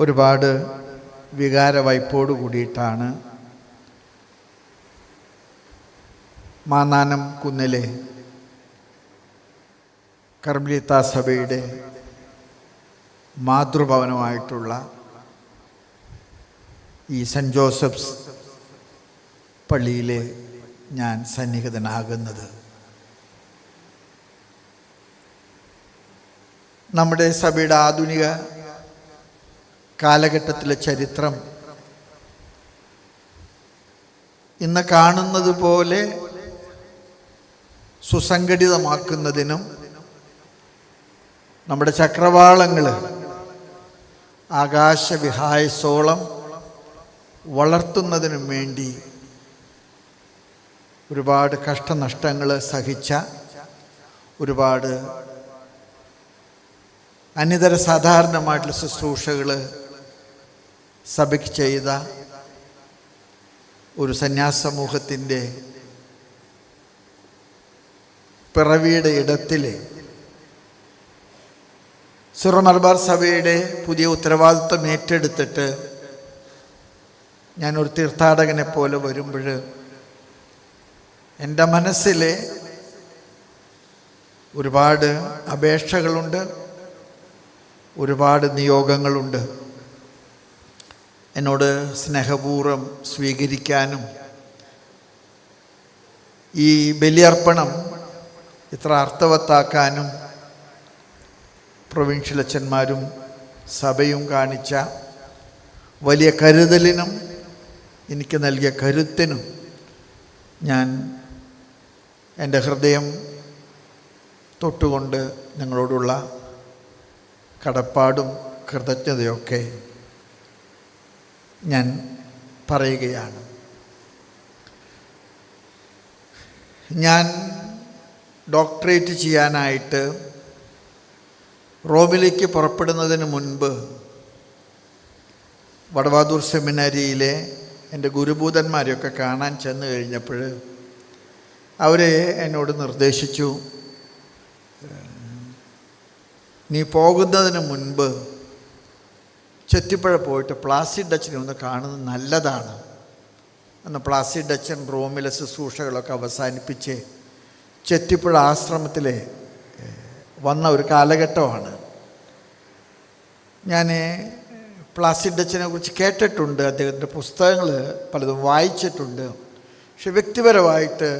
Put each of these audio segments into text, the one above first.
ഒരുപാട് വികാരവായ്പോട് കൂടിയിട്ടാണ് മാന്നാനം കുന്നിലെ കർമ്മലീത്ത സഭയുടെ മാതൃഭവനമായിട്ടുള്ള ഈ സെൻറ്റ് ജോസഫ്സ് പള്ളിയിലെ ഞാൻ സന്നിഹിതനാകുന്നത്. നമ്മുടെ സഭയുടെ ആധുനിക കാലഘട്ടത്തിലെ ചരിത്രം ഇന്ന് കാണുന്നത് പോലെ സുസംഘടിതമാക്കുന്നതിനും നമ്മുടെ ചക്രവാളങ്ങൾ ആകാശവിഹായസോളം വളർത്തുന്നതിനും വേണ്ടി ഒരുപാട് കഷ്ടനഷ്ടങ്ങൾ സഹിച്ച, ഒരുപാട് അനിതര സാധാരണമായിട്ടുള്ള ശുശ്രൂഷകൾ സഭയ്ക്ക് ചെയ്ത ഒരു സന്യാസ സമൂഹത്തിൻ്റെ പിറവിയുടെ ഇടത്തിലെ സിറോ മലബാർ സഭയുടെ പുതിയ ഉത്തരവാദിത്വം ഏറ്റെടുത്തിട്ട് ഞാനൊരു തീർത്ഥാടകനെ പോലെ വരുമ്പോൾ എൻ്റെ മനസ്സിലെ ഒരുപാട് അപേക്ഷകളുണ്ട്, ഒരുപാട് നിയോഗങ്ങളുണ്ട്. എന്നോട് സ്നേഹപൂർവ്വം സ്വീകരിക്കാനും ഈ ബലിയർപ്പണം ഇത്ര അർത്ഥവത്താക്കാനും പ്രൊവിൻഷ്യൽ അച്ഛന്മാരും സഭയും കാണിച്ച വലിയ കരുതലിനും എനിക്ക് നൽകിയ കരുത്തിനും ഞാൻ എൻ്റെ ഹൃദയം തൊട്ടുകൊണ്ട് നിങ്ങളോടുള്ള കടപ്പാടും കൃതജ്ഞതയൊക്കെ ഞാൻ പറയുകയാണ്. ഞാൻ ഡോക്ടറേറ്റ് ചെയ്യാനായിട്ട് റോമിലേക്ക് പുറപ്പെടുന്നതിന് മുൻപ് വടവാതൂർ സെമിനാരിയിലെ എൻ്റെ ഗുരുഭൂതന്മാരെയൊക്കെ കാണാൻ ചെന്ന് കഴിഞ്ഞപ്പോൾ അവർ എന്നോട് നിർദ്ദേശിച്ചു, നീ പോകുന്നതിന് മുൻപ് ചെത്തിപ്പുഴ പോയിട്ട് പ്ലാസിഡ് അച്ഛനെ ഒന്ന് കാണുന്നത് നല്ലതാണ്. അന്ന് പ്ലാസിഡ് അച്ഛൻ റോമിലെ ശുശ്രൂഷകളൊക്കെ അവസാനിപ്പിച്ച് ചെത്തിപ്പുഴ ആശ്രമത്തിൽ വന്ന ഒരു കാലഘട്ടമാണ്. ഞാൻ പ്ലാസിഡ് അച്ഛനെ കുറിച്ച് കേട്ടിട്ടുണ്ട്, അദ്ദേഹത്തിൻ്റെ പുസ്തകങ്ങൾ പലതും വായിച്ചിട്ടുണ്ട്. പക്ഷെ വ്യക്തിപരമായിട്ട്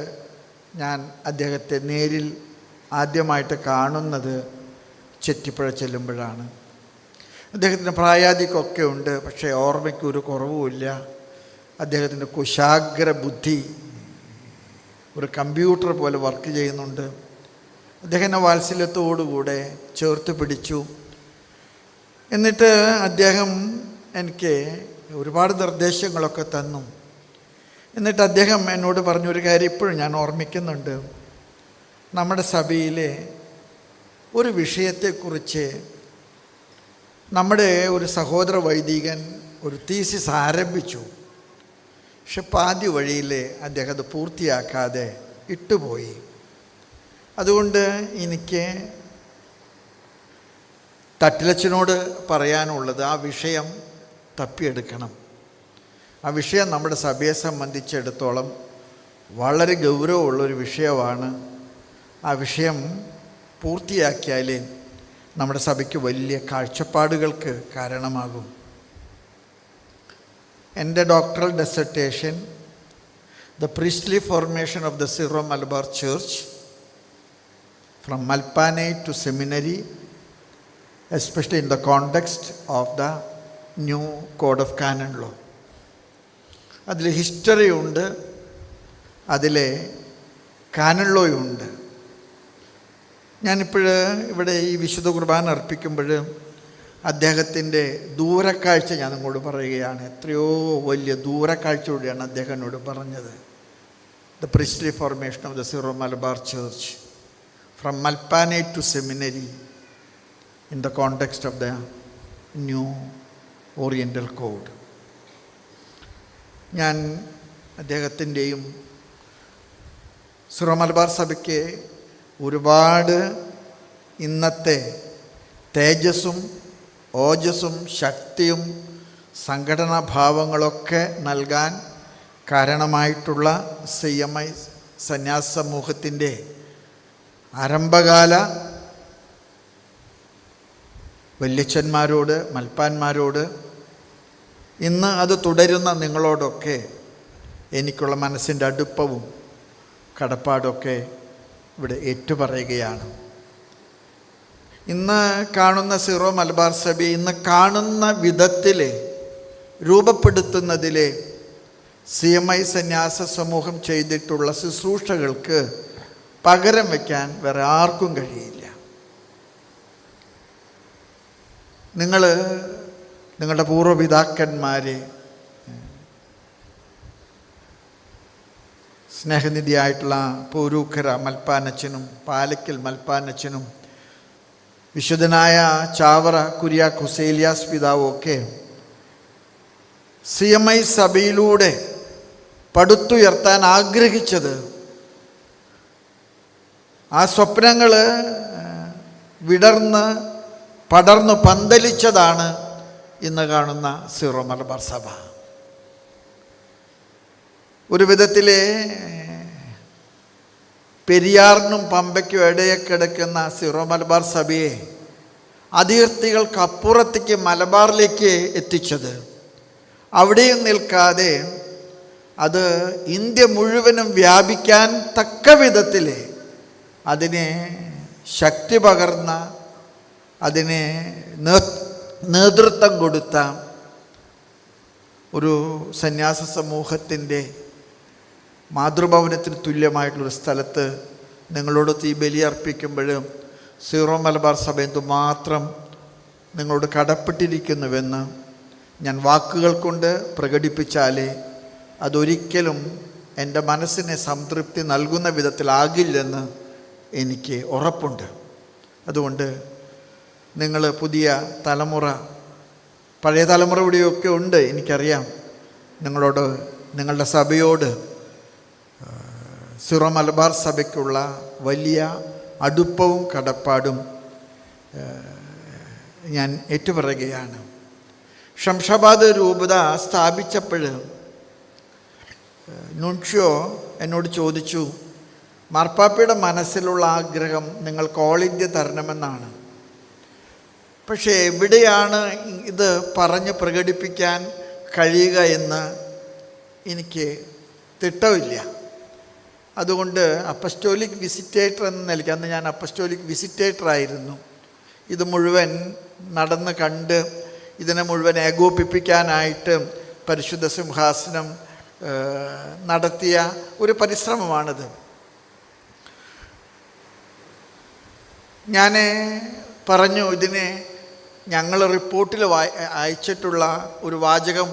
ഞാൻ അദ്ദേഹത്തെ നേരിൽ ആദ്യമായിട്ട് കാണുന്നത് ചെത്തിപ്പുഴ ചെല്ലുമ്പോഴാണ്. അദ്ദേഹത്തിൻ്റെ പ്രായാധികമൊക്കെ ഉണ്ട്, പക്ഷേ ഓർമ്മയ്ക്ക് ഒരു കുറവുമില്ല. അദ്ദേഹത്തിൻ്റെ കുശാഗ്ര ബുദ്ധി ഒരു കമ്പ്യൂട്ടർ പോലെ വർക്ക് ചെയ്യുന്നുണ്ട്. അദ്ദേഹത്തിൻ്റെ വാത്സല്യത്തോടുകൂടെ ചേർത്ത് പിടിച്ചു. എന്നിട്ട് അദ്ദേഹം എനിക്ക് ഒരുപാട് നിർദ്ദേശങ്ങളൊക്കെ തന്നു. എന്നിട്ട് അദ്ദേഹം എന്നോട് പറഞ്ഞൊരു കാര്യം ഇപ്പോഴും ഞാൻ ഓർമ്മിക്കുന്നുണ്ട്. നമ്മുടെ സഭയിലെ ഒരു വിഷയത്തെക്കുറിച്ച് നമ്മുടെ ഒരു സഹോദര വൈദികൻ ഒരു തീസിസ് ആരംഭിച്ചു. പക്ഷെ പാതി വഴിയിൽ അദ്ദേഹം അത് പൂർത്തിയാക്കാതെ ഇട്ടുപോയി. അതുകൊണ്ട് എനിക്ക് തട്ടിലച്ചനോട് പറയാനുള്ളത് ആ വിഷയം തപ്പിയെടുക്കണം. ആ വിഷയം നമ്മുടെ സഭയെ സംബന്ധിച്ചിടത്തോളം വളരെ ഗൗരവമുള്ളൊരു വിഷയമാണ്. ആ വിഷയം പൂർത്തിയാക്കിയാലേ നമ്മുടെ സഭയ്ക്ക് വലിയ കാഴ്ചപ്പാടുകൾക്ക് കാരണമാകും. എൻ്റെ doctoral dissertation the priestly formation of the Syro Malabar church from Malpanate to seminary, especially in the context of the new code of canon law. അതിൽ ഹിസ്റ്ററി ഉണ്ട്, അതിലെ കാനൺ ലോയുണ്ട്. ഞാനിപ്പോൾ ഇവിടെ ഈ വിശുദ്ധ കുർബാന അർപ്പിക്കുമ്പോൾ അദ്ദേഹത്തിൻ്റെ ദൂരക്കാഴ്ച ഞാൻ നിങ്ങളോട് പറയുകയാണ്. എത്രയോ വലിയ ദൂരക്കാഴ്ചയോടെയാണ് അദ്ദേഹം എന്നോട് പറഞ്ഞത്. The priestly formation of the Syro Malabar church from Malpanate to seminary in the context of the new Oriental Code. ഞാൻ അദ്ദേഹത്തിൻ്റെയും സിറോ മലബാർ സഭയ്ക്ക് ഒരുപാട് ഇന്നത്തെ തേജസ്സും ഓജസ്സും ശക്തിയും സംഘടനാ ഭാവങ്ങളൊക്കെ നൽകാൻ കാരണമായിട്ടുള്ള CMI സന്യാസ സമൂഹത്തിൻ്റെ ആരംഭകാല വല്യച്ഛന്മാരോട്, മൽപ്പാന്മാരോട്, ഇന്ന് അത് തുടരുന്ന നിങ്ങളോടൊക്കെ എനിക്കുള്ള മനസ്സിൻ്റെ അടുപ്പവും കടപ്പാടൊക്കെ ഇവിടെ ഏറ്റുപറയുകയാണ്. ഇന്ന് കാണുന്ന സീറോ മലബാർ സഭയെ ഇന്ന് കാണുന്ന വിധത്തിൽ രൂപപ്പെടുത്തുന്നതിൽ CMI സന്യാസ സമൂഹം ചെയ്തിട്ടുള്ള ശുശ്രൂഷകൾക്ക് പകരം വയ്ക്കാൻ വേറെ ആർക്കും കഴിയില്ല. നിങ്ങളുടെ പൂർവ്വപിതാക്കന്മാരെ സ്നേഹനിധിയായിട്ടുള്ള പോരൂക്കര മൽപ്പാനച്ചനും പാലക്കൽ മൽപ്പാനച്ചനും വിശുദ്ധനായ ചാവറ കുര്യാക്കോസ് ഏലിയാസ് പിതാവും ഒക്കെ CMI സഭയിലൂടെ പടുത്തുയർത്താൻ ആഗ്രഹിച്ചത്, ആ സ്വപ്നങ്ങൾ വിടർന്ന് പടർന്നു പന്തലിച്ചതാണ് ഇന്ന് കാണുന്ന സീറോ മലബാർ സഭ. ഒരു വിധത്തിൽ പെരിയാറിനും പമ്പയ്ക്കും ഇടയെ കിടക്കുന്ന സീറോ മലബാർ സഭയെ അതിർത്തികൾക്കപ്പുറത്തേക്ക് മലബാറിലേക്ക് എത്തിച്ചത്, അവിടെയും നിൽക്കാതെ അത് ഇന്ത്യ മുഴുവനും വ്യാപിക്കാൻ തക്ക വിധത്തിൽ അതിനെ ശക്തി പകർന്ന, അതിനെ നേതൃത്വം കൊടുത്ത ഒരു സന്യാസ സമൂഹത്തിൻ്റെ മാതൃഭവനത്തിന് തുല്യമായിട്ടുള്ളൊരു സ്ഥലത്ത് നിങ്ങളോട് ഈ ബലിയർപ്പിക്കുമ്പോൾ സീറോ മലബാർ സഭ എന്തുമാത്രം നിങ്ങളോട് കടപ്പെട്ടിരിക്കുന്നുവെന്ന് ഞാൻ വാക്കുകൾ കൊണ്ട് പ്രകടിപ്പിച്ചാലേ അതൊരിക്കലും എൻ്റെ മനസ്സിനെ സംതൃപ്തി നൽകുന്ന വിധത്തിലാകില്ലെന്ന് എനിക്ക് ഉറപ്പുണ്ട്. അതുകൊണ്ട് നിങ്ങൾ പുതിയ തലമുറ, പഴയ തലമുറ ഇവിടെയൊക്കെ ഉണ്ട്, എനിക്കറിയാം. നിങ്ങളോട്, നിങ്ങളുടെ സഭയോട്, സീറോ മലബാർ സഭയ്ക്കുള്ള വലിയ അടുപ്പവും കടപ്പാടും ഞാൻ ഏറ്റുപറയുകയാണ്. ശംഷാബാദ് രൂപത സ്ഥാപിച്ചപ്പോൾ നുൻഷ്യോ എന്നോട് ചോദിച്ചു, മാർപ്പാപ്പയുടെ മനസ്സിലുള്ള ആഗ്രഹം നിങ്ങൾക്ക് ഓൾ ഇന്ത്യ തരണമെന്നാണ്. പക്ഷേ എവിടെയാണ് ഇത് പറഞ്ഞ് പ്രകടിപ്പിക്കാൻ കഴിയുക എന്ന് എനിക്ക് തിട്ടമില്ല. അതുകൊണ്ട് അപ്പസ്റ്റോലിക് വിസിറ്റേറ്റർ എന്ന നിലയ്ക്ക്, അന്ന് ഞാൻ അപ്പസ്റ്റോലിക് വിസിറ്റേറ്ററായിരുന്നു, ഇത് മുഴുവൻ നടന്ന് കണ്ട് ഇതിനെ മുഴുവൻ ഏകോപിപ്പിക്കാനായിട്ട് പരിശുദ്ധ സിംഹാസനം നടത്തിയ ഒരു പരിശ്രമമാണിത്. ഞാൻ പറഞ്ഞു, ഇതിനെ ഞങ്ങൾ റിപ്പോർട്ടിൽ അയച്ചിട്ടുള്ള ഒരു വാചകം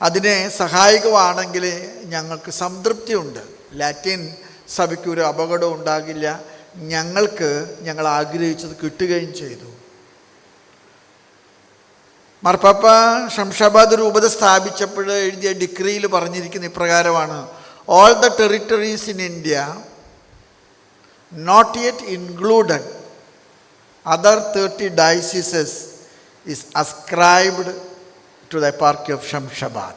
അതിനെ സഹായകമാണെങ്കിൽ ഞങ്ങൾക്ക് സംതൃപ്തിയുണ്ട്. ലാറ്റിൻ സഭയ്ക്ക് ഒരു അപകടം ഉണ്ടാകില്ല, ഞങ്ങൾ ആഗ്രഹിച്ചത് കിട്ടുകയും ചെയ്തു. മാർപ്പാപ്പ ശംഷാബാദ് രൂപത സ്ഥാപിച്ചപ്പോൾ എഴുതിയ ഡിക്രിയിൽ പറഞ്ഞിരിക്കുന്ന ഇപ്രകാരമാണ്: all the territories in India not yet included other 30 dioceses is ascribed to the eparchy of Shamshabad.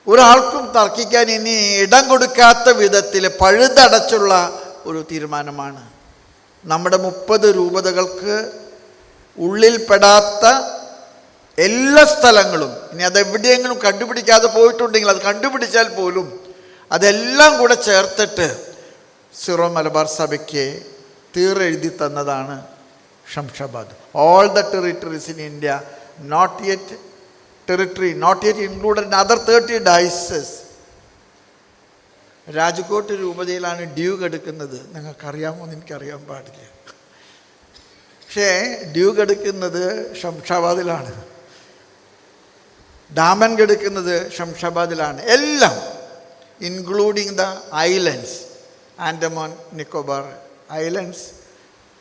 ഒരാൾക്കും തർക്കിക്കാൻ ഇനി ഇടം കൊടുക്കാത്ത വിധത്തിൽ പഴുതടച്ചുള്ള ഒരു തീരുമാനമാണ്. നമ്മുടെ 30 രൂപതകൾക്ക് ഉള്ളിൽപ്പെടാത്ത എല്ലാ സ്ഥലങ്ങളും, ഇനി അതെവിടെയെങ്കിലും കണ്ടുപിടിക്കാതെ പോയിട്ടുണ്ടെങ്കിൽ അത് കണ്ടുപിടിച്ചാൽ പോലും അതെല്ലാം കൂടെ ചേർത്തിട്ട് സീറോ മലബാർ സഭയ്ക്ക് തീരെഴുതി തന്നതാണ് Shamshabad. All the territories in India not yet included other 30 dioceses. Rajkot രൂപതയിലാണ് ഡ്യൂക്ക് എടുക്കുന്നത്. നിങ്ങൾക്കറിയാമോ എന്ന് എനിക്കറിയാൻ പാടില്ല. പക്ഷേ ഡ്യൂക്ക് എടുക്കുന്നത് ശംഷാബാദിലാണ്, ഡാമൻ എടുക്കുന്നത് ശംഷാബാദിലാണ്. എല്ലാം including the islands, Andaman Nicobar islands,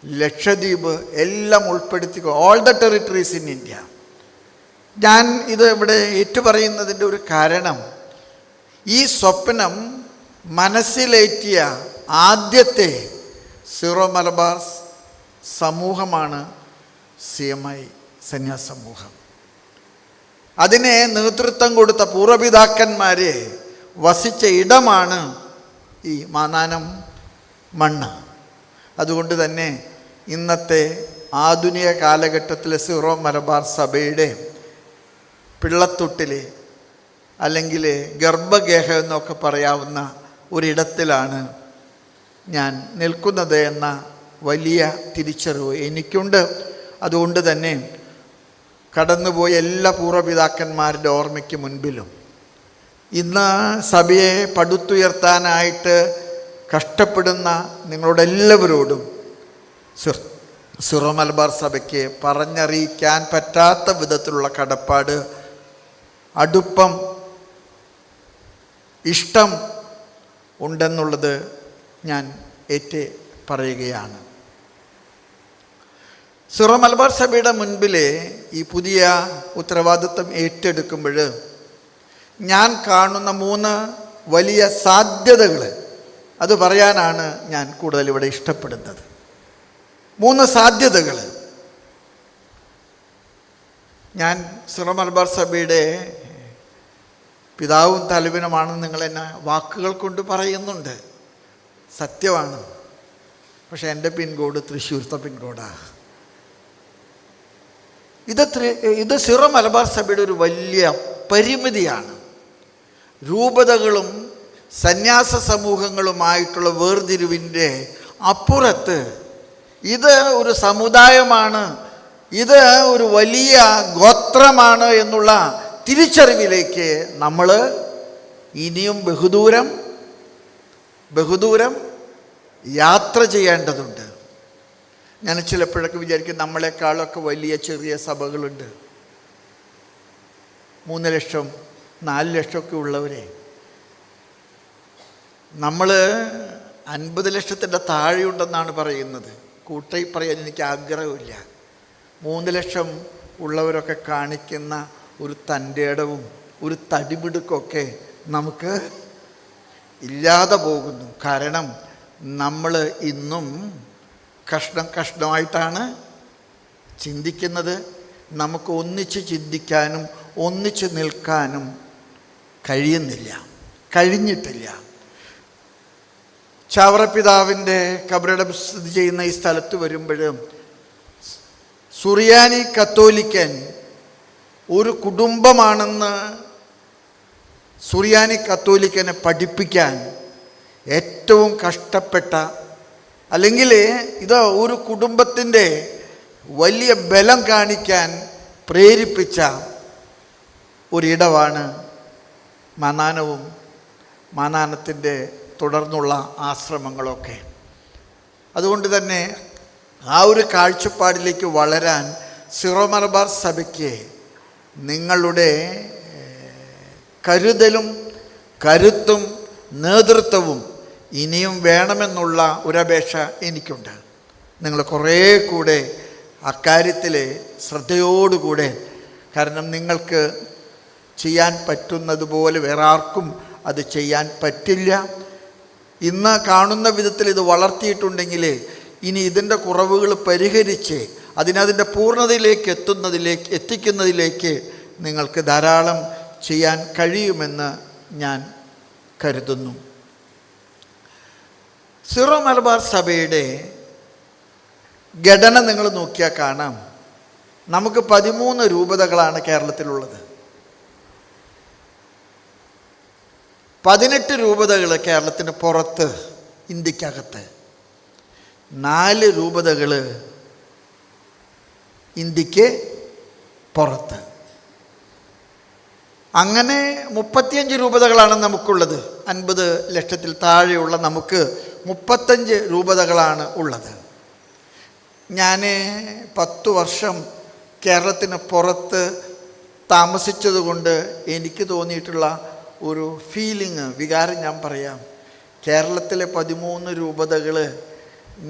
Lakshadweep എല്ലാം ഉൾപ്പെടുത്തിക്കോ, all the territories in India. ഞാൻ ഇത് ഇവിടെ ഏറ്റുപറയുന്നതിൻ്റെ ഒരു കാരണം, ഈ സ്വപ്നം മനസ്സിലേറ്റിയ ആദ്യത്തെ സീറോ മലബാർ സമൂഹമാണ് CMI സന്യാസ സമൂഹം. അതിനെ നേതൃത്വം കൊടുത്ത പൂർവപിതാക്കന്മാരെ വസിച്ച ഇടമാണ് ഈ മാന്നാനം മണ്ണ്. അതുകൊണ്ട് തന്നെ ഇന്നത്തെ ആധുനിക കാലഘട്ടത്തിലെ സീറോ മലബാർ സഭയുടെ പിള്ളത്തൊട്ടിൽ അല്ലെങ്കിൽ ഗർഭഗേഹം എന്നൊക്കെ പറയാവുന്ന ഒരിടത്തിലാണ് ഞാൻ നിൽക്കുന്നത് എന്ന വലിയ തിരിച്ചറിവ് എനിക്കുണ്ട്. അതുകൊണ്ട് തന്നെ കടന്നുപോയ എല്ലാ പൂർവ്വപിതാക്കന്മാരുടെ ഓർമ്മയ്ക്ക് മുൻപിലും ഇന്ന് സഭയെ പടുത്തുയർത്താനായിട്ട് കഷ്ടപ്പെടുന്ന നിങ്ങളോട് എല്ലാവരോടും സീറോ മലബാർ സഭയ്ക്ക് പറഞ്ഞറിയിക്കാൻ പറ്റാത്ത വിധത്തിലുള്ള കടപ്പാട്, അടുപ്പം, ഇഷ്ടം ഉണ്ടെന്നുള്ളത് ഞാൻ ഏറ്റു പറയുകയാണ്. സീറോ മലബാർ സഭയുടെ മുൻപിൽ ഈ പുതിയ ഉത്തരവാദിത്വം ഏറ്റെടുക്കുമ്പോൾ ഞാൻ കാണുന്ന 3 വലിയ സാധ്യതകൾ അത് പറയാനാണ് ഞാൻ കൂടുതൽ ഇവിടെ ഇഷ്ടപ്പെടുന്നത്. 3 സാധ്യതകൾ. ഞാൻ സീറോ മലബാർ സഭയുടെ പിതാവും തലവനുമാണെന്ന് നിങ്ങളെന്നെ വാക്കുകൾ കൊണ്ട് പറയുന്നുണ്ട്, സത്യമാണ്. പക്ഷേ എൻ്റെ പിൻകോഡ് തൃശ്ശൂർത്തെ പിൻകോഡാണ്. ഇത് സീറോ മലബാർ സഭയുടെ ഒരു വലിയ പരിമിതിയാണ്. രൂപതകളും സന്യാസ സമൂഹങ്ങളുമായിട്ടുള്ള വേർതിരിവിൻ്റെ അപ്പുറത്ത് ഇത് ഒരു സമുദായമാണ്, ഇത് ഒരു വലിയ ഗോത്രമാണ് എന്നുള്ള തിരിച്ചറിവിലേക്ക് നമ്മൾ ഇനിയും ബഹുദൂരം യാത്ര ചെയ്യേണ്ടതുണ്ട്. ഞാൻ ചിലപ്പോഴൊക്കെ വിചാരിക്കും നമ്മളെക്കാളൊക്കെ വലിയ ചെറിയ സഭകളുണ്ട്. 3 ലക്ഷം 4 ലക്ഷമൊക്കെ ഉള്ളവരെ. നമ്മൾ 50 ലക്ഷത്തിൻ്റെ താഴെയുണ്ടെന്നാണ് പറയുന്നത്. കൂട്ടി പറയാൻ എനിക്ക് ആഗ്രഹമില്ല. 3 ലക്ഷം ഉള്ളവരൊക്കെ കാണിക്കുന്ന ഒരു തൻ്റെടവും ഒരു തടിമിടുക്കൊക്കെ നമുക്ക് ഇല്ലാതെ പോകുന്നു. കാരണം നമ്മൾ ഇന്നും കഷ്ണമായിട്ടാണ് ചിന്തിക്കുന്നത്. നമുക്ക് ഒന്നിച്ച് ചിന്തിക്കാനും ഒന്നിച്ച് നിൽക്കാനും കഴിഞ്ഞിട്ടില്ല. ചാവറപ്പിതാവിൻ്റെ കബറിടം സ്ഥിതി ചെയ്യുന്ന ഈ സ്ഥലത്ത് വരുമ്പോഴും സുറിയാനി കത്തോലിക്കൻ ഒരു കുടുംബമാണെന്ന് സുറിയാനി കത്തോലിക്കനെ പഠിപ്പിക്കാൻ ഏറ്റവും കഷ്ടപ്പെട്ട, അല്ലെങ്കിൽ ഇത് ഒരു കുടുംബത്തിൻ്റെ വലിയ ബലം കാണിക്കാൻ പ്രേരിപ്പിച്ച ഒരിടമാണ് മാന്നാനവും മാന്നാനത്തിൻ്റെ തുടർന്നുള്ള ആശ്രമങ്ങളൊക്കെ. അതുകൊണ്ട് തന്നെ ആ ഒരു കാഴ്ചപ്പാടിലേക്ക് വളരാൻ സീറോ മലബാർ സഭയ്ക്ക് നിങ്ങളുടെ കരുതലും കരുത്തും നേതൃത്വവും ഇനിയും വേണമെന്നുള്ള ഒരപേക്ഷ എനിക്കുണ്ട്. നിങ്ങൾ കുറേ കൂടെ അക്കാര്യത്തിൽ ശ്രദ്ധയോടുകൂടെ, കാരണം നിങ്ങൾക്ക് ചെയ്യാൻ പറ്റുന്നത് പോലെ വേറെ ആർക്കും അത് ചെയ്യാൻ പറ്റില്ല. ഇന്ന് കാണുന്ന വിധത്തിൽ ഇത് വളർത്തിയിട്ടുണ്ടെങ്കിൽ ഇനി ഇതിൻ്റെ കുറവുകൾ പരിഹരിച്ച് അതിൻ്റെ പൂർണ്ണതയിലേക്ക് എത്തിക്കുന്നതിലേക്ക് നിങ്ങൾക്ക് ധാരാളം ചെയ്യാൻ കഴിയുമെന്ന് ഞാൻ കരുതുന്നു. സീറോ മലബാർ സഭയുടെ ഘടന നിങ്ങൾ നോക്കിയാൽ കാണാം, നമുക്ക് 13 രൂപതകളാണ് കേരളത്തിലുള്ളത്. 18 രൂപതകൾ കേരളത്തിന് പുറത്ത്, ഇന്ത്യക്കകത്ത് 4 രൂപതകൾ ഇന്ത്യക്ക് പുറത്ത്. അങ്ങനെ 35 രൂപതകളാണ് നമുക്കുള്ളത്. 50 ലക്ഷത്തിൽ താഴെയുള്ള നമുക്ക് 35 രൂപതകളാണ് ഉള്ളത്. ഞാൻ 10 വർഷം കേരളത്തിന് പുറത്ത് താമസിച്ചതുകൊണ്ട് എനിക്ക് തോന്നിയിട്ടുള്ള ഒരു വികാരം ഞാൻ പറയാം. കേരളത്തിലെ 13 രൂപതകൾ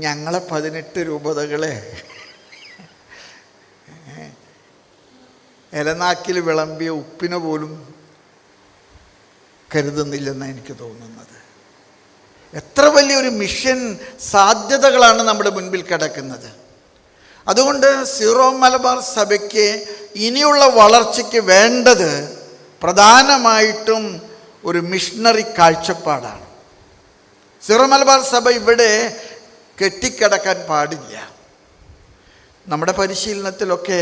ഞങ്ങളെ 18 രൂപതകൾ ഇലനാക്കിൽ വിളമ്പിയ ഉപ്പിനെ പോലും കരുതുന്നില്ലെന്നാണ് എനിക്ക് തോന്നുന്നത്. എത്ര വലിയൊരു മിഷൻ സാധ്യതകളാണ് നമ്മുടെ മുൻപിൽ കിടക്കുന്നത്. അതുകൊണ്ട് സീറോ മലബാർ സഭയ്ക്ക് ഇനിയുള്ള വളർച്ചയ്ക്ക് വേണ്ടത് പ്രധാനമായിട്ടും ഒരു മിഷണറി കാഴ്ചപ്പാടാണ്. സീറോ മലബാർ സഭ ഇവിടെ കെട്ടിക്കിടക്കാൻ പാടില്ല. നമ്മുടെ പരിശീലനത്തിലൊക്കെ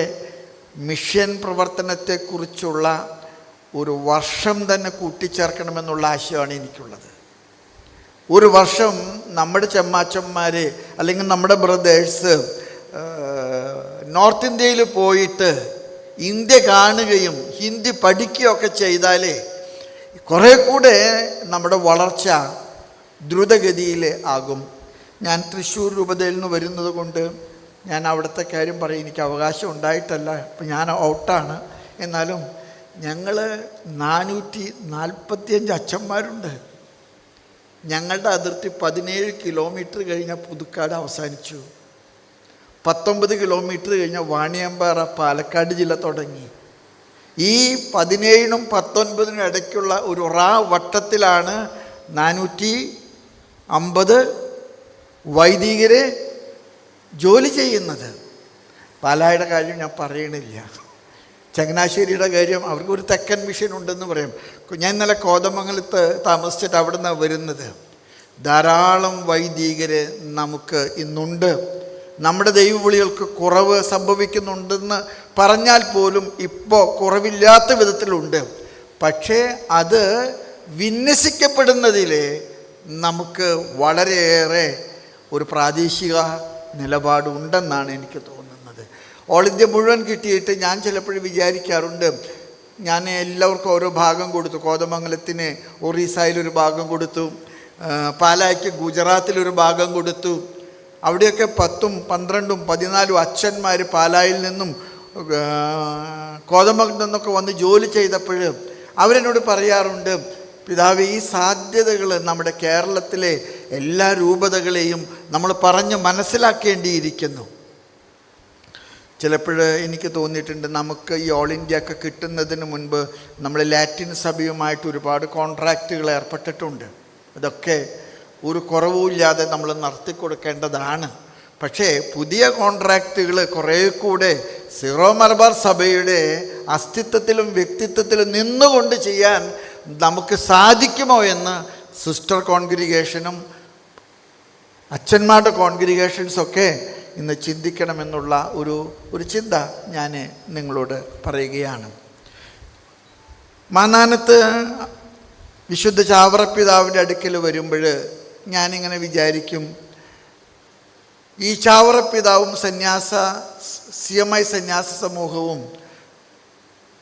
മിഷൻ പ്രവർത്തനത്തെക്കുറിച്ചുള്ള ഒരു വർഷം തന്നെ കൂട്ടിച്ചേർക്കണമെന്നുള്ള ആശയമാണ് എനിക്കുള്ളത്. ഒരു വർഷം നമ്മുടെ ചെമ്മാച്ചന്മാർ അല്ലെങ്കിൽ നമ്മുടെ ബ്രദേഴ്സ് നോർത്ത് ഇന്ത്യയിൽ പോയിട്ട് ഇന്ത്യ കാണുകയും ഹിന്ദി പഠിക്കുകയൊക്കെ ചെയ്താലേ കുറേ കൂടെ നമ്മുടെ വളർച്ച ദ്രുതഗതിയിൽ ആകും. ഞാൻ തൃശ്ശൂർ രൂപതയിൽ നിന്ന് വരുന്നത് കൊണ്ട് ഞാൻ അവിടുത്തെ കാര്യം പറയും. എനിക്ക് അവകാശം ഉണ്ടായിട്ടല്ല, ഇപ്പം ഞാൻ ഔട്ടാണ്. എന്നാലും ഞങ്ങൾ 445 അച്ഛന്മാരുണ്ട്. ഞങ്ങളുടെ അതിർത്തി 17 കിലോമീറ്റർ കഴിഞ്ഞാൽ പുതുക്കാട് അവസാനിച്ചു. 19 കിലോമീറ്റർ കഴിഞ്ഞാൽ വാണിയമ്പാറ പാലക്കാട് ജില്ല തുടങ്ങി. ഈ 17നും 19നും ഇടയ്ക്കുള്ള ഒരു വട്ടത്തിലാണ് 450 വൈദികരെ ജോലി ചെയ്യുന്നത്. പാലായുടെ കാര്യം ഞാൻ പറയണില്ല. ചങ്ങനാശ്ശേരിയുടെ കാര്യം, അവർക്കൊരു തെക്കൻ മിഷൻ ഉണ്ടെന്ന് പറയും. ഞാൻ ഇന്നലെ കോതമംഗലത്ത് താമസിച്ചിട്ട് അവിടെ നിന്നാണ് വരുന്നത്. ധാരാളം വൈദികര് നമുക്ക് ഇന്നുണ്ട്. നമ്മുടെ ദൈവവിളികൾക്ക് കുറവ് സംഭവിക്കുന്നുണ്ടെന്ന് പറഞ്ഞാൽ പോലും ഇപ്പോൾ കുറവില്ലാത്ത വിധത്തിലുണ്ട്. പക്ഷേ അത് വിന്യസിക്കപ്പെടുന്നതിൽ നമുക്ക് വളരെയേറെ ഒരു പ്രാദേശിക നിലപാടുണ്ടെന്നാണ് എനിക്ക് തോന്നുന്നത്. ഓൾ ഇന്ത്യ മുഴുവൻ കിട്ടിയിട്ട് ഞാൻ ചിലപ്പോഴും വിചാരിക്കാറുണ്ട്, ഞാൻ എല്ലാവർക്കും ഓരോ ഭാഗം കൊടുത്തു. കോതമംഗലത്തിന് ഒറീസയിലൊരു ഭാഗം കൊടുത്തു, പാലായ്ക്ക് ഗുജറാത്തിലൊരു ഭാഗം കൊടുത്തു. അവിടെയൊക്കെ 10ഉം 12ഉം 14ഉം അച്ഛന്മാർ പാലായിൽ നിന്നും കോതമംഗലത്ത് നിന്നൊക്കെ വന്ന് ജോലി ചെയ്തപ്പോൾ അവരെന്നോട് പറയാറുണ്ട്, പിതാവേ, ഈ സാധ്യതകൾ നമ്മുടെ കേരളത്തിലെ എല്ലാ രൂപതകളെയും നമ്മൾ പറഞ്ഞ് മനസ്സിലാക്കേണ്ടിയിരിക്കുന്നു. ചിലപ്പോൾ എനിക്ക് തോന്നിയിട്ടുണ്ട്, നമുക്ക് ഈ ഓൾ ഇന്ത്യ ഒക്കെ കിട്ടുന്നതിന് മുൻപ് നമ്മൾ ലാറ്റിൻ സഭയുമായിട്ട് ഒരുപാട് കോൺട്രാക്റ്റുകൾ ഏർപ്പെട്ടിട്ടുണ്ട്. ഇതൊക്കെ ഒരു കുറവുമില്ലാതെ നമ്മൾ നടത്തിക്കൊടുക്കേണ്ടതാണ്. പക്ഷേ പുതിയ കോൺട്രാക്റ്റുകൾ കുറേ കൂടെ സീറോ മലബാർ സഭയുടെ അസ്തിത്വത്തിലും വ്യക്തിത്വത്തിലും നിന്നുകൊണ്ട് ചെയ്യാൻ നമുക്ക് സാധിക്കുമോ എന്ന് സിസ്റ്റർ കോൺഗ്രിഗേഷനും അച്ഛന്മാരുടെ കോൺഗ്രിഗേഷൻസൊക്കെ ഇന്ന് ചിന്തിക്കണമെന്നുള്ള ഒരു ചിന്ത ഞാൻ നിങ്ങളോട് പറയുകയാണ്. മാന്നാനത്ത് വിശുദ്ധ ചാവറപ്പിതാവിൻ്റെ അടുക്കൽ വരുമ്പോൾ ഞാനിങ്ങനെ വിചാരിക്കും, ഈ ചാവറപ്പിതാവും CMI സന്യാസ സമൂഹവും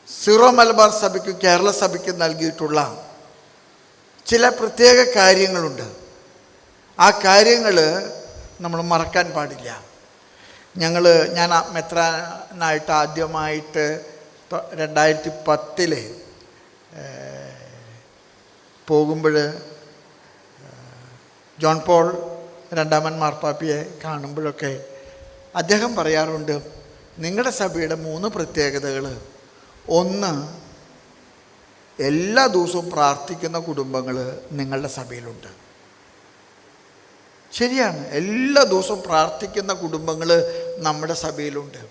സീറോ മലബാർ സഭയ്ക്കും കേരള സഭയ്ക്കും നൽകിയിട്ടുള്ള ചില പ്രത്യേക കാര്യങ്ങളുണ്ട്. ആ കാര്യങ്ങൾ നമ്മൾ മറക്കാൻ പാടില്ല. ഞാൻ മെത്രാനായിട്ട് ആദ്യമായിട്ട് 2010 പോകുമ്പോൾ ജോൺ പോൾ രണ്ടാമൻ മാർപ്പാപ്പിയെ കാണുമ്പോഴൊക്കെ അദ്ദേഹം പറയാറുണ്ട്, നിങ്ങളുടെ സഭയുടെ 3 പ്രത്യേകതകൾ. ഒന്ന്, എല്ലാ ദിവസവും പ്രാർത്ഥിക്കുന്ന കുടുംബങ്ങൾ നിങ്ങളുടെ സഭയിലുണ്ട്. ശരിയാണ്, എല്ലാ ദിവസവും പ്രാർത്ഥിക്കുന്ന കുടുംബങ്ങൾ നമ്മുടെ സഭയിലുണ്ട്.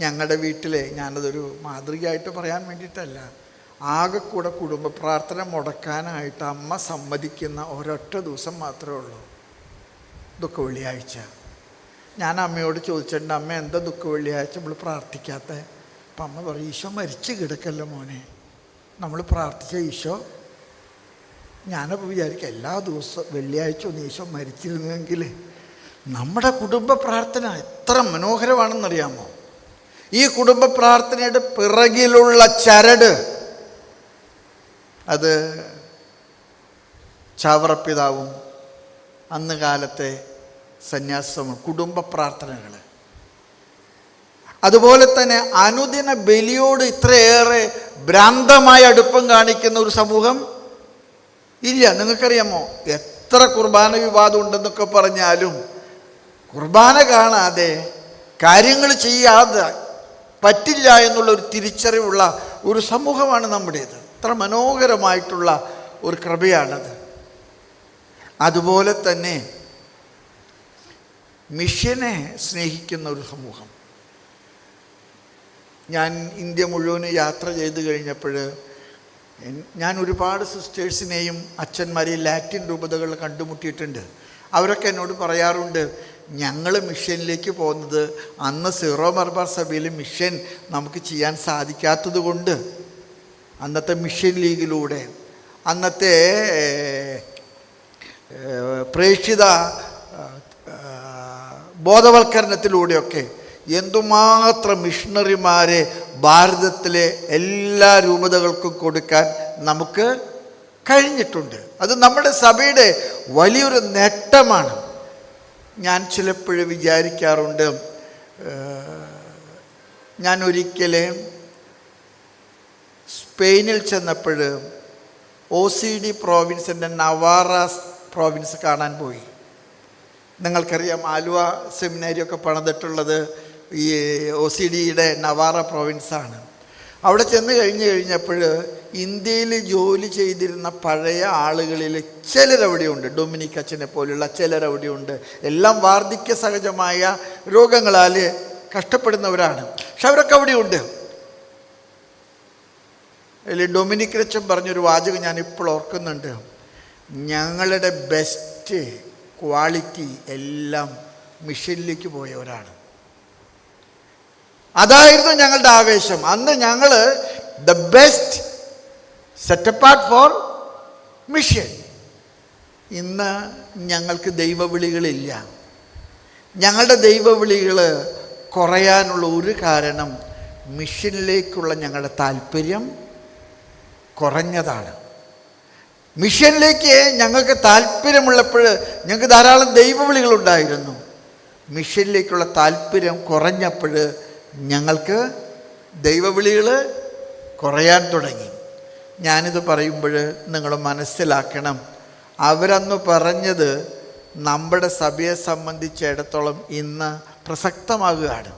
ഞങ്ങളുടെ വീട്ടിലെ, ഞാനതൊരു മാതൃകയായിട്ട് പറയാൻ വേണ്ടിയിട്ടല്ല, ആകെ കൂടെ കുടുംബ പ്രാർത്ഥന മുടക്കാനായിട്ട് അമ്മ സമ്മതിക്കുന്ന ഒരൊറ്റ ദിവസം മാത്രമേ ഉള്ളൂ, ദുഃഖ വെള്ളിയാഴ്ച. ഞാൻ അമ്മയോട് ചോദിച്ചിട്ടുണ്ട്, അമ്മ എന്താ ദുഃഖ വെള്ളിയാഴ്ച നമ്മൾ പ്രാർത്ഥിക്കാത്ത? അപ്പം അമ്മ പറയും, ഈശോ മരിച്ചു കിടക്കല്ലോ മോനെ, നമ്മൾ പ്രാർത്ഥിച്ച ഈശോ. ഞാനപ്പോൾ വിചാരിക്കും, എല്ലാ ദിവസവും വെള്ളിയാഴ്ച ഒന്ന് ഈശോ മരിച്ചിരുന്നെങ്കിൽ. നമ്മുടെ കുടുംബ പ്രാർത്ഥന എത്ര മനോഹരമാണെന്നറിയാമോ? ഈ കുടുംബ പ്രാർത്ഥനയുടെ പിറകിലുള്ള ചരട് അത് ചാവറപ്പിതാവും അന്ന് കാലത്തെ സന്യാസവും കുടുംബ പ്രാർത്ഥനകൾ. അതുപോലെ തന്നെ അനുദിന ബലിയോട് ഇത്രയേറെ ഭ്രാന്തമായ അടുപ്പം കാണിക്കുന്ന ഒരു സമൂഹം ഇല്ല. നിങ്ങൾക്കറിയാമോ, എത്ര കുർബാന വിവാദം ഉണ്ടെന്നൊക്കെ പറഞ്ഞാലും കുർബാന കാണാതെ കാര്യങ്ങൾ ചെയ്യാതെ പറ്റില്ല എന്നുള്ളൊരു തിരിച്ചറിവുള്ള ഒരു സമൂഹമാണ് നമ്മുടേത്. എത്ര മനോഹരമായിട്ടുള്ള ഒരു കൃപയാണത്. അതുപോലെ തന്നെ മിഷനെ സ്നേഹിക്കുന്ന ഒരു സമൂഹം. ഞാൻ ഇന്ത്യ മുഴുവൻ യാത്ര ചെയ്ത് കഴിഞ്ഞപ്പോൾ ഞാൻ ഒരുപാട് സിസ്റ്റേഴ്സിനെയും അച്ഛന്മാരെയും ലാറ്റിൻ രൂപതകൾ കണ്ടുമുട്ടിയിട്ടുണ്ട്. അവരൊക്കെ എന്നോട് പറയാറുണ്ട്, ഞങ്ങൾ മിഷനിലേക്ക് പോകുന്നത് അന്ന് സീറോ മലബാർ സഭയിൽ മിഷൻ നമുക്ക് ചെയ്യാൻ സാധിക്കാത്തത് കൊണ്ട് അന്നത്തെ മിഷൻ ലീഗിലൂടെ, അന്നത്തെ പ്രേക്ഷിത ബോധവൽക്കരണത്തിലൂടെയൊക്കെ എന്തുമാത്രം മിഷണറിമാരെ ഭാരതത്തിലെ എല്ലാ രൂപതകൾക്കും കൊടുക്കാൻ നമുക്ക് കഴിഞ്ഞിട്ടുണ്ട്. അത് നമ്മുടെ സഭയുടെ വലിയൊരു നേട്ടമാണ്. ഞാൻ ചിലപ്പോഴും വിചാരിക്കാറുണ്ട്, ഞാൻ ഒരിക്കൽ സ്പെയിനിൽ ചെന്നപ്പോൾ OCD പ്രോവിൻസിൻ്റെ നവാറ പ്രോവിൻസ് കാണാൻ പോയി. നിങ്ങൾക്കറിയാം, ആലുവ സെമിനാരിയൊക്കെ പണിതിട്ടുള്ളത് ഈ OCDയുടെ നവാറ പ്രോവിൻസാണ്. അവിടെ ചെന്ന് കഴിഞ്ഞപ്പോൾ ഇന്ത്യയിൽ ജോലി ചെയ്തിരുന്ന പഴയ ആളുകളിൽ ചിലരവിടെയുണ്ട്, ഡൊമിനിക് അച്ഛനെ പോലുള്ള ചിലരവിടെയുണ്ട്. എല്ലാം വാർദ്ധക്യ സഹജമായ രോഗങ്ങളാൽ കഷ്ടപ്പെടുന്നവരാണ്. പക്ഷെ അവരൊക്കെ അവിടെയുണ്ട്. അതിൽ ഡൊമിനിക് അച്ഛൻ പറഞ്ഞൊരു വാചകം ഞാൻ ഇപ്പോൾ ഓർക്കുന്നുണ്ട്, ഞങ്ങളുടെ ബെസ്റ്റ് ക്വാളിറ്റി എല്ലാം മിഷനിലേക്ക് പോയവരാണ്. അതായിരുന്നു ഞങ്ങളുടെ ആവേശം. അന്ന് ഞങ്ങൾ the best set apart four mission. ഇന്ന് ഞങ്ങൾക്ക് ദൈവവിളികളില്ല. ഞങ്ങളുടെ ദൈവവിളികൾ കുറയാനുള്ള ഒരു കാരണം മിഷനിലേക്കുള്ള ഞങ്ങളുടെ താല്പര്യം കുറഞ്ഞതാണ്. മിഷനിലേക്ക് ഞങ്ങൾക്ക് താല്പര്യമുള്ളപ്പോൾ ഞങ്ങൾക്ക് ധാരാളം ദൈവവിളികളുണ്ടായിരുന്നു. മിഷനിലേക്കുള്ള താല്പര്യം കുറഞ്ഞപ്പോൾ ഞങ്ങൾക്ക് ദൈവവിളികൾ കുറയാൻ തുടങ്ങി. ഞാനിത് പറയുമ്പോൾ നിങ്ങൾ മനസ്സിലാക്കണം, അവരന്ന് പറഞ്ഞത് നമ്മുടെ സഭയെ സംബന്ധിച്ചിടത്തോളം ഇന്ന് പ്രസക്തമാകുകയാണ്.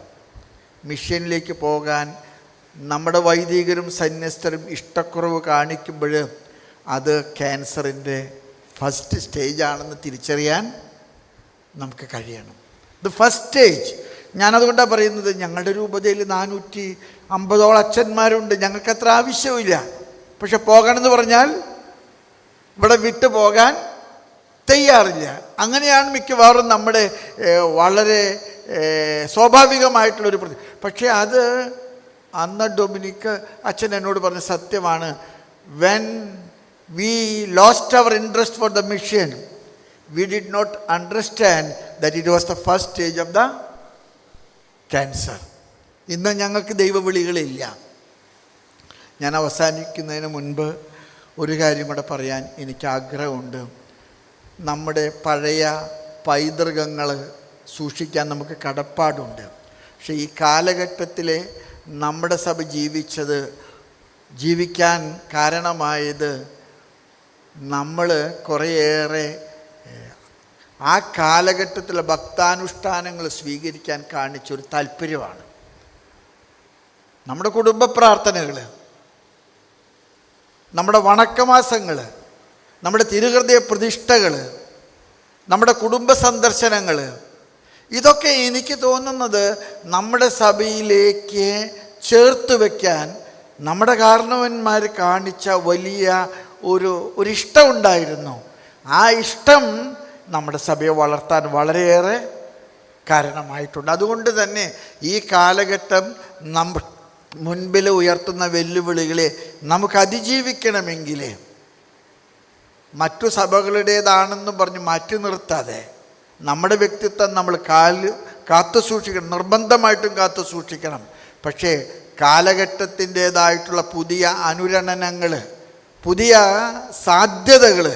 മിഷനിലേക്ക് പോകാൻ നമ്മുടെ വൈദികരും സന്യസ്തരും ഇഷ്ടക്കുറവ് കാണിക്കുമ്പോൾ അത് ക്യാൻസറിൻ്റെ ഫസ്റ്റ് സ്റ്റേജാണെന്ന് തിരിച്ചറിയാൻ നമുക്ക് കഴിയണം. ഇത് ഫസ്റ്റ് സ്റ്റേജ്. ഞാനതുകൊണ്ടാണ് പറയുന്നത്, ഞങ്ങളുടെ രൂപതയിൽ 450ഓളം അച്ഛന്മാരുണ്ട്. ഞങ്ങൾക്കത്ര ആവശ്യമില്ല. പക്ഷെ പോകണമെന്ന് പറഞ്ഞാൽ ഇവിടെ വിട്ടു പോകാൻ തയ്യാറില്ല. അങ്ങനെയാണ് മിക്കവാറും നമ്മുടെ വളരെ സ്വാഭാവികമായിട്ടുള്ളൊരു പക്ഷേ അത് അന്ന് ഡൊമിനിക് അച്ഛൻ എന്നോട് പറഞ്ഞ സത്യമാണ്. When we lost our interest for the mission, we did not understand that it was the first stage of the cancer. ഇന്ന് ഞങ്ങൾക്ക് ദൈവവിളികളില്ല. ഞാൻ അവസാനിക്കുന്നതിന് മുൻപ് ഒരു കാര്യം കൂടെ പറയാൻ എനിക്ക് ആഗ്രഹമുണ്ട്. നമ്മുടെ പഴയ പൈതൃകങ്ങൾ സൂക്ഷിക്കാൻ നമുക്ക് കടപ്പാടുണ്ട്. പക്ഷേ ഈ കാലഘട്ടത്തിൽ നമ്മുടെ സഭ ജീവിക്കാൻ കാരണമായത് നമ്മൾ കുറേയേറെ ആ കാലഘട്ടത്തിലെ ഭക്താനുഷ്ഠാനങ്ങൾ സ്വീകരിക്കാൻ കാണിച്ചൊരു താല്പര്യമാണ്. നമ്മുടെ കുടുംബ പ്രാർത്ഥനകൾ, നമ്മുടെ വണക്കമാസങ്ങൾ, നമ്മുടെ തിരുഹൃദയ പ്രതിഷ്ഠകൾ, നമ്മുടെ കുടുംബ സന്ദർശനങ്ങൾ, ഇതൊക്കെ എനിക്ക് തോന്നുന്നത് നമ്മുടെ സഭയിലേക്ക് ചേർത്ത് വയ്ക്കാൻ നമ്മുടെ കാരണവന്മാർ കാണിച്ച വലിയ ഒരു ഇഷ്ടമുണ്ടായിരുന്നു. ആ ഇഷ്ടം നമ്മുടെ സഭയെ വളർത്താൻ വളരെയേറെ കാരണമായിട്ടുണ്ട്. അതുകൊണ്ട് തന്നെ ഈ കാലഘട്ടം മുൻപിൽ ഉയർത്തുന്ന വെല്ലുവിളികളെ നമുക്ക് അതിജീവിക്കണമെങ്കിൽ മറ്റു സഭകളുടേതാണെന്ന് പറഞ്ഞ് മാറ്റി നിർത്താതെ നമ്മുടെ വ്യക്തിത്വം നമ്മൾ കാത്തു സൂക്ഷിക്കണം, നിർബന്ധമായിട്ടും കാത്തു സൂക്ഷിക്കണം. പക്ഷേ കാലഘട്ടത്തിൻ്റേതായിട്ടുള്ള പുതിയ അനുരണനങ്ങൾ, പുതിയ സാധ്യതകൾ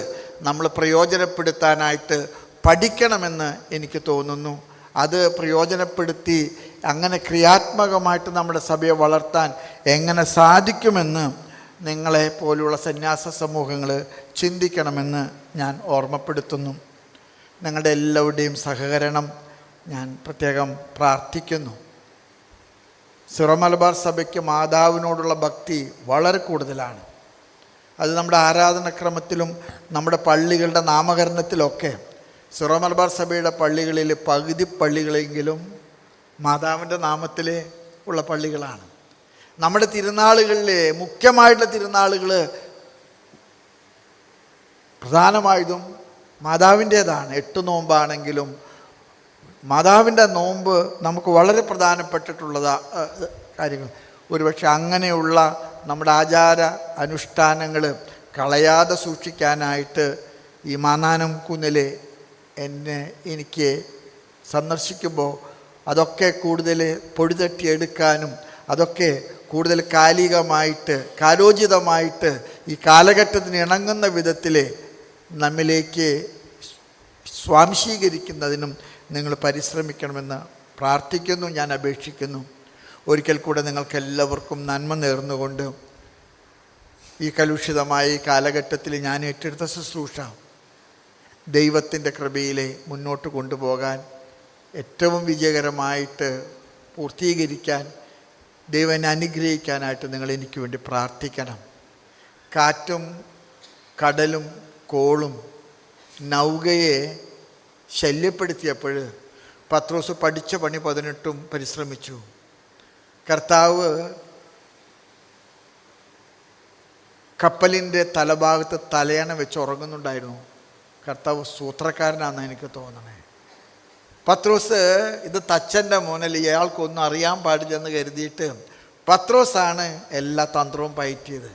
നമ്മൾ പ്രയോജനപ്പെടുത്താനായിട്ട് പഠിക്കണമെന്ന് എനിക്ക് തോന്നുന്നു. അത് പ്രയോജനപ്പെടുത്തി അങ്ങനെ ക്രിയാത്മകമായിട്ട് നമ്മുടെ സഭയെ വളർത്താൻ എങ്ങനെ സാധിക്കുമെന്ന് നിങ്ങളെ പോലുള്ള സന്യാസ സമൂഹങ്ങൾ ചിന്തിക്കണമെന്ന് ഞാൻ ഓർമ്മപ്പെടുത്തുന്നു. നിങ്ങളുടെ എല്ലാവരുടെയും സഹകരണം ഞാൻ പ്രത്യേകം പ്രാർത്ഥിക്കുന്നു. സിറോ മലബാർ സഭയ്ക്ക് മാതാവിനോടുള്ള ഭക്തി വളരെ കൂടുതലാണ്. അത് നമ്മുടെ ആരാധനക്രമത്തിലും നമ്മുടെ പള്ളികളുടെ നാമകരണത്തിലൊക്കെ സിറോ മലബാർ സഭയുടെ പള്ളികളിൽ പകുതി പള്ളികളെങ്കിലും മാതാവിൻ്റെ നാമത്തിൽ ഉള്ള പള്ളികളാണ്. നമ്മുടെ തിരുനാളുകളിൽ മുഖ്യമായിട്ടുള്ള തിരുനാളുകൾ പ്രധാനമായതും മാതാവിൻ്റേതാണ്. 8 നോമ്പാണെങ്കിലും മാതാവിൻ്റെ നോമ്പ് നമുക്ക് വളരെ പ്രധാനപ്പെട്ടിട്ടുള്ള കാര്യങ്ങൾ. ഒരുപക്ഷെ അങ്ങനെയുള്ള നമ്മുടെ ആചാര അനുഷ്ഠാനങ്ങൾ കളയാതെ സൂക്ഷിക്കാനായിട്ട് ഈ മാന്നാനം കുന്നിൽ എനിക്ക് സന്ദർശിക്കുമ്പോൾ അതൊക്കെ കൂടുതൽ പൊടിതട്ടിയെടുക്കാനും അതൊക്കെ കൂടുതൽ കാലോചിതമായിട്ട് ഈ കാലഘട്ടത്തിന് ഇണങ്ങുന്ന വിധത്തിൽ നമ്മിലേക്ക് സ്വാംശീകരിക്കുന്നതിനും നിങ്ങൾ പരിശ്രമിക്കണമെന്ന് പ്രാർത്ഥിക്കുന്നു, ഞാൻ അപേക്ഷിക്കുന്നു. ഒരിക്കൽ കൂടെ നിങ്ങൾക്കെല്ലാവർക്കും നന്മ നേർന്നുകൊണ്ട് ഈ കലുഷിതമായ ഈ കാലഘട്ടത്തിൽ ഞാൻ ഏറ്റെടുത്ത ശുശ്രൂഷ ദൈവത്തിൻ്റെ കൃപയിലെ മുന്നോട്ട് കൊണ്ടുപോകാൻ ഏറ്റവും വിജയകരമായിട്ട് പൂർത്തീകരിക്കാൻ ദൈവം എന്നെ അനുഗ്രഹിക്കാനായിട്ട് നിങ്ങൾ എനിക്ക് വേണ്ടി പ്രാർത്ഥിക്കണം. കാറ്റും കടലും കോളും നൗകയെ ശല്യപ്പെടുത്തിയപ്പോൾ പത്രോസ് പഠിച്ച പണി 18 പരിശ്രമിച്ചു. കർത്താവ് കപ്പലിൻ്റെ തലഭാഗത്ത് തലയണ വെച്ച് ഉറങ്ങുന്നുണ്ടായിരുന്നു. കർത്താവ് സൂത്രക്കാരനാണെന്ന് എനിക്ക് തോന്നണേ. പത്രോസ് ഇത് തച്ചൻ്റെ മോനൽ ഇയാൾക്കൊന്നും അറിയാൻ പാടില്ലെന്ന് കരുതിയിട്ട് പത്രോസാണ് എല്ലാ തന്ത്രവും പയറ്റിയത്.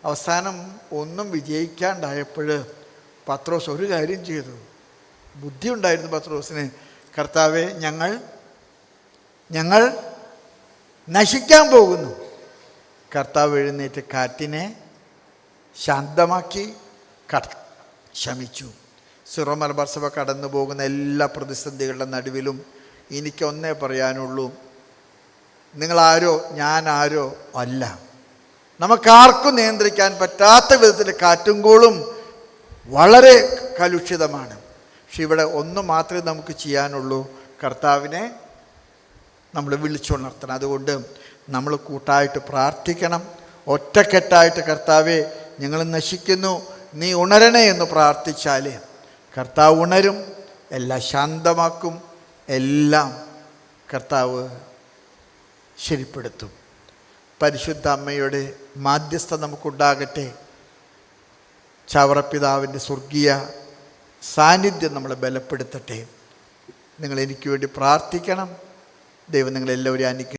അവസാനം ഒന്നും വിജയിക്കാണ്ടായപ്പോൾ പത്രോസ് ഒരു കാര്യം ചെയ്തു. ബുദ്ധി ഉണ്ടായിരുന്നു പത്രോസിന്. കർത്താവെ, ഞങ്ങൾ നശിക്കാൻ പോകുന്നു. കർത്താവ് എഴുന്നേറ്റ് കാറ്റിനെ ശാന്തമാക്കി ശമിച്ചു. സിറോ മലബാർ സഭ കടന്നു പോകുന്ന എല്ലാ പ്രതിസന്ധികളുടെ നടുവിലും എനിക്കൊന്നേ പറയാനുള്ളൂ, നിങ്ങളാരോ ഞാനാരോ അല്ല. നമുക്കാർക്കും നിയന്ത്രിക്കാൻ പറ്റാത്ത വിധത്തിൽ കാറ്റും കോളും വളരെ കലുഷിതമാണ്. പക്ഷെ ഇവിടെ ഒന്ന് മാത്രമേ നമുക്ക് ചെയ്യാനുള്ളൂ, കർത്താവിനെ നമ്മൾ വിളിച്ചുണർത്തണം. അതുകൊണ്ട് നമ്മൾ കൂട്ടായിട്ട് പ്രാർത്ഥിക്കണം. ഒറ്റക്കെട്ടായിട്ട് കർത്താവെ, ഞങ്ങൾ നശിക്കുന്നു, നീ ഉണരണേ എന്ന് പ്രാർത്ഥിച്ചാൽ കർത്താവ് ഉണരും, എല്ലാം ശാന്തമാക്കും, എല്ലാം കർത്താവ് ശരിപ്പെടുത്തും. പരിശുദ്ധ അമ്മയുടെ മാധ്യസ്ഥ നമുക്കുണ്ടാകട്ടെ. ചാവറപ്പിതാവിൻ്റെ സ്വർഗീയ സാന്നിധ്യം നമ്മളെ ബലപ്പെടുത്തട്ടെ. നിങ്ങൾ എനിക്ക് വേണ്ടി പ്രാർത്ഥിക്കണം. ദൈവം നിങ്ങളെല്ലാവരെയും അനുഗ്രഹിക്കട്ടെ.